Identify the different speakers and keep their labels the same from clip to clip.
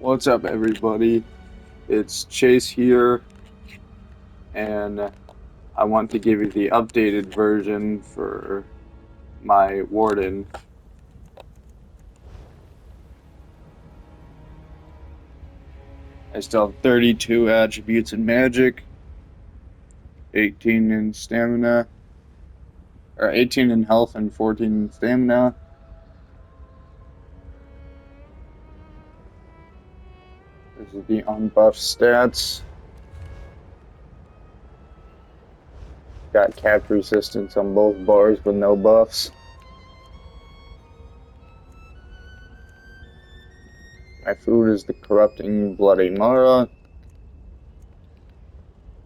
Speaker 1: What's up, everybody? It's Chase here, and I want to give you the updated version for my warden. I still have 32 attributes in magic, 18 in stamina, or 18 in health and 14 in stamina. This is the unbuffed stats. Got cap resistance on both bars, but no buffs. My food is the corrupting bloody Mara,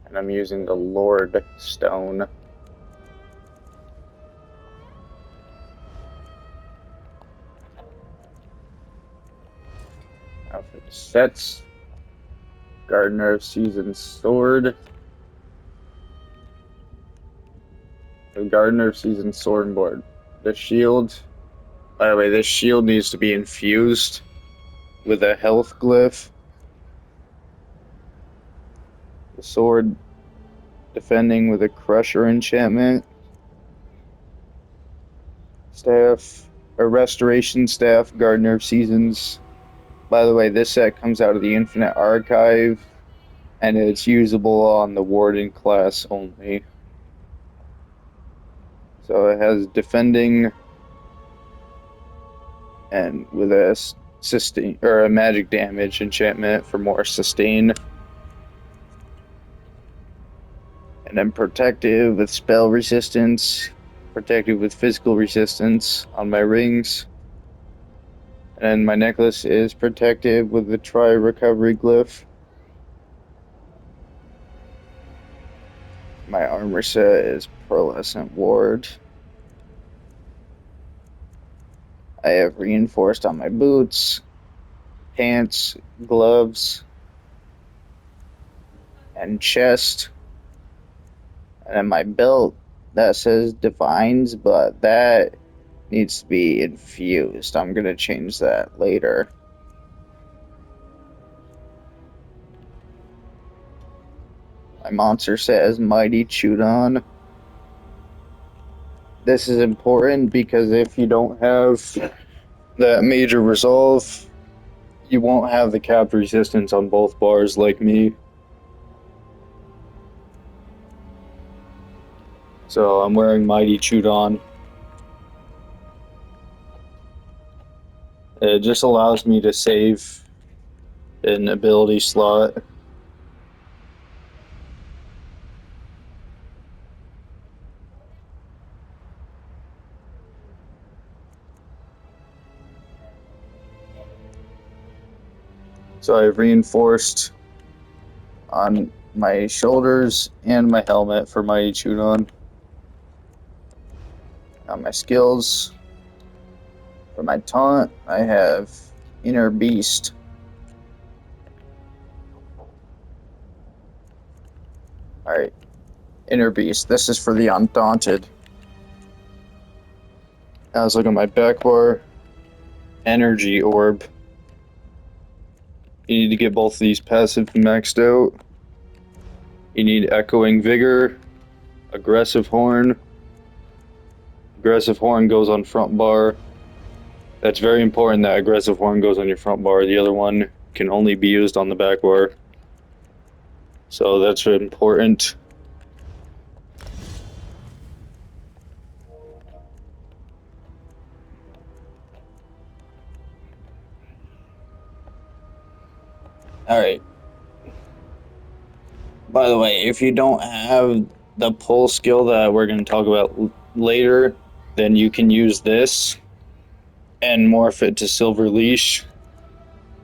Speaker 1: and I'm using the Lord Stone. Outfit sets. Gardener of Season's Sword. The Gardener of Season's Sword board. The shield. By the way, this shield needs to be infused with a health glyph. The sword defending with a Crusher enchantment. Staff. A Restoration Staff. Gardener of Seasons. By the way, this set comes out of the Infinite Archive, and it's usable on the Warden class only. So it has defending and with a sustain or a magic damage enchantment for more sustain. And then protective with spell resistance, protective with physical resistance on my rings. And my necklace is protective with the try recovery glyph. My armor set is pearlescent ward. I have reinforced on my boots, pants, gloves, and chest. And then my belt that says Divines, but that needs to be infused. I'm gonna change that later. My monster set is Mighty Chudon. This is important because if you don't have that major resolve, you won't have the cap resistance on both bars like me. So I'm wearing Mighty Chudon. It just allows me to save an ability slot. So I've reinforced on my shoulders and my helmet for Mighty Chudon. On my skills, for my taunt, I have Inner Beast. Alright, Inner Beast. This is for the Undaunted. Now let's look at my back bar. Energy Orb. You need to get both of these passive maxed out. You need Echoing Vigor, Aggressive Horn. Aggressive Horn goes on front bar. That's very important that Aggressive Horn goes on your front bar. The other one can only be used on the back bar. So that's important. Alright. By the way, if you don't have the pull skill that we're going to talk about later, then you can use this and morph it to Silver Leash.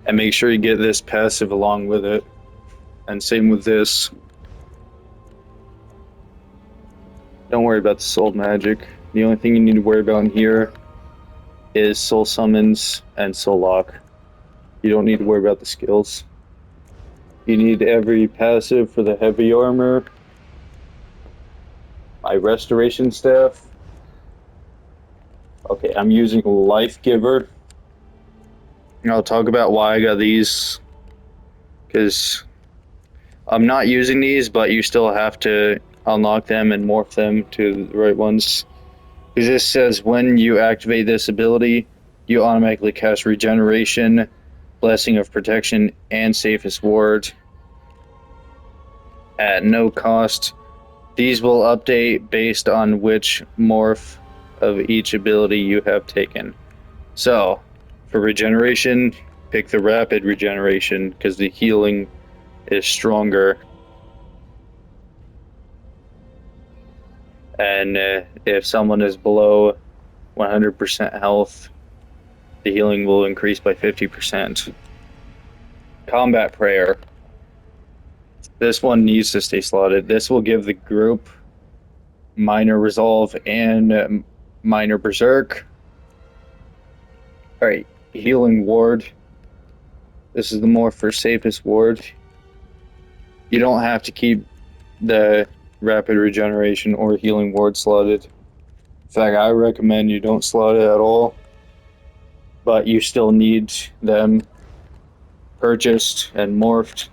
Speaker 1: And make sure you get this passive along with it. And same with this. Don't worry about the soul magic. The only thing you need to worry about in here is soul summons and soul lock. You don't need to worry about the skills. You need every passive for the heavy armor. My restoration staff. Okay, I'm using Life Giver. I'll talk about why I got these because I'm not using these, but you still have to unlock them and morph them to the right ones. Because this says when you activate this ability, you automatically cast Regeneration, Blessing of Protection, and Safest Ward at no cost. These will update based on which morph of each ability you have taken. So, for regeneration, pick the rapid regeneration because the healing is stronger. And if someone is below 100% health, the healing will increase by 50%. Combat Prayer. This one needs to stay slotted. This will give the group Minor Resolve and Minor Berserk. Alright, Healing Ward. This is the more for safest ward. You don't have to keep the rapid regeneration or healing ward slotted. In fact, I recommend you don't slot it at all. But you still need them purchased and morphed,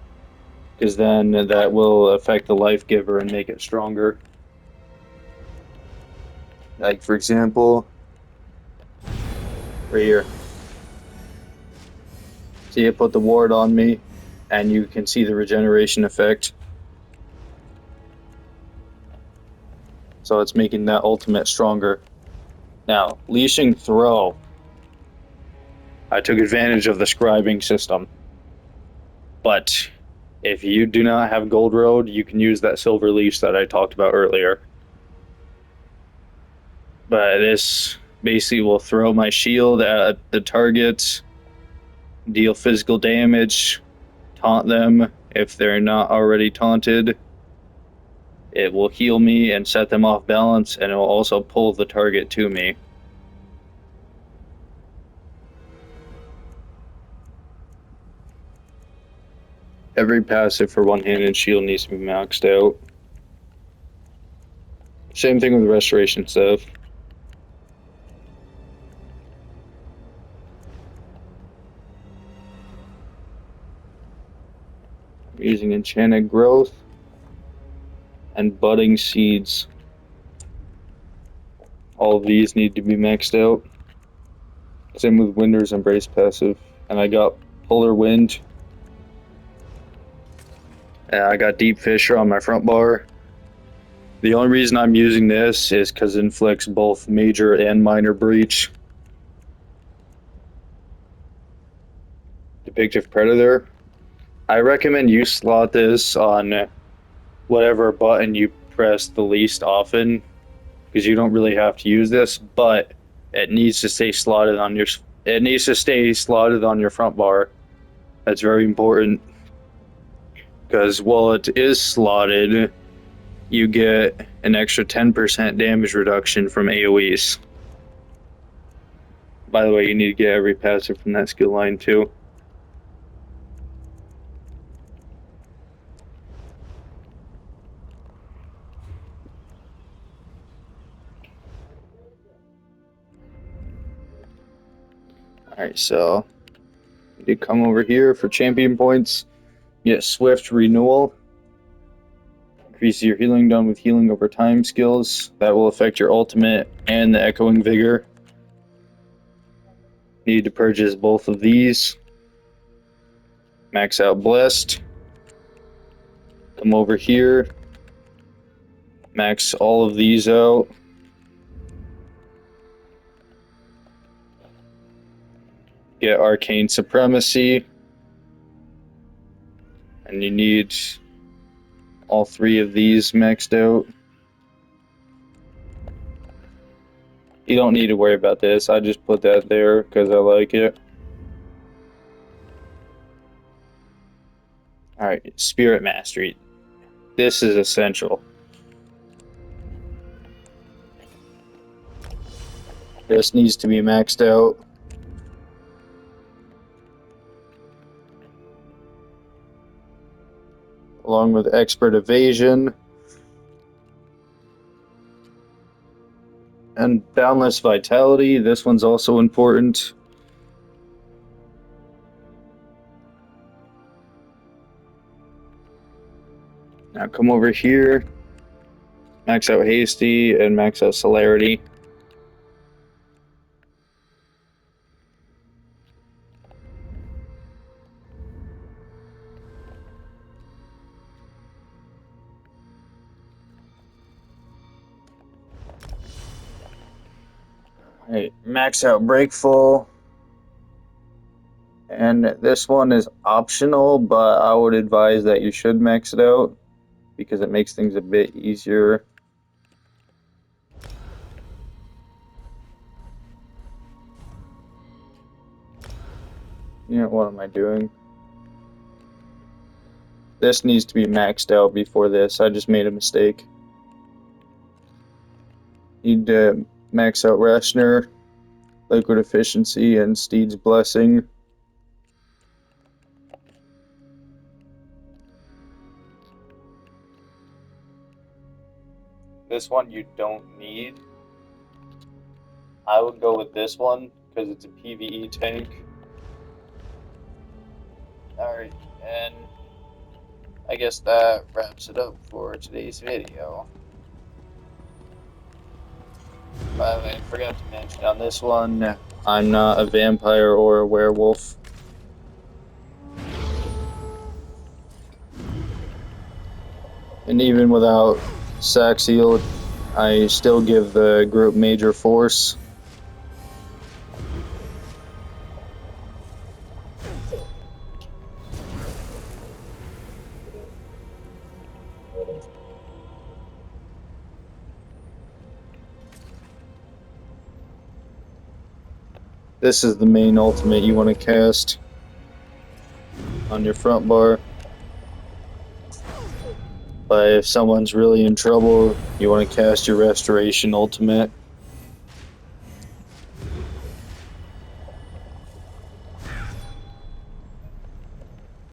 Speaker 1: because then that will affect the life giver and make it stronger. Like, for example, right here. See, it put the ward on me, and you can see the regeneration effect. So it's making that ultimate stronger. Now, Leashing Throw. I took advantage of the scribing system. But if you do not have Gold Road, you can use that Silver Leash that I talked about earlier. But this basically will throw my shield at the targets, deal physical damage, taunt them if they're not already taunted. It will heal me and set them off balance, and it will also pull the target to me. Every passive for one-handed shield needs to be maxed out. Same thing with restoration stuff. I'm using Enchanted Growth and Budding Seeds. All of these need to be maxed out. Same with Winter's Embrace passive. And I got Polar Wind. And I got Deep Fissure on my front bar. The only reason I'm using this is because it inflicts both major and minor breach. Depictive Predator. I recommend you slot this on whatever button you press the least often, because you don't really have to use this, but it needs to stay slotted on your front bar. That's very important, because while it is slotted, you get an extra 10% damage reduction from AoEs. By the way, you need to get every passive from that skill line too. Alright, so you come over here for champion points. Get Swift Renewal. Increase your healing done with healing over time skills. That will affect your ultimate and the Echoing Vigor. Need to purchase both of these. Max out Blessed. Come over here. Max all of these out. Get Arcane Supremacy. And you need all three of these maxed out. You don't need to worry about this. I just put that there because I like it. Alright, Spirit Mastery. This is essential. This needs to be maxed out. Along with Expert Evasion. And Boundless Vitality. This one's also important. Now come over here, max out hasty and max out celerity. Alright, max out breakful. And this one is optional, but I would advise that you should max it out because it makes things a bit easier. What am I doing? This needs to be maxed out before this. I just made a mistake. Need to max out Rationer, Liquid Efficiency, and Steed's Blessing. This one you don't need. I would go with this one because it's a PvE tank. Alright, and I guess that wraps it up for today's video. I forgot to mention on this one, I'm not a vampire or a werewolf. And even without Saxiel, I still give the group major force. This is the main ultimate you want to cast on your front bar. But if someone's really in trouble, you want to cast your restoration ultimate.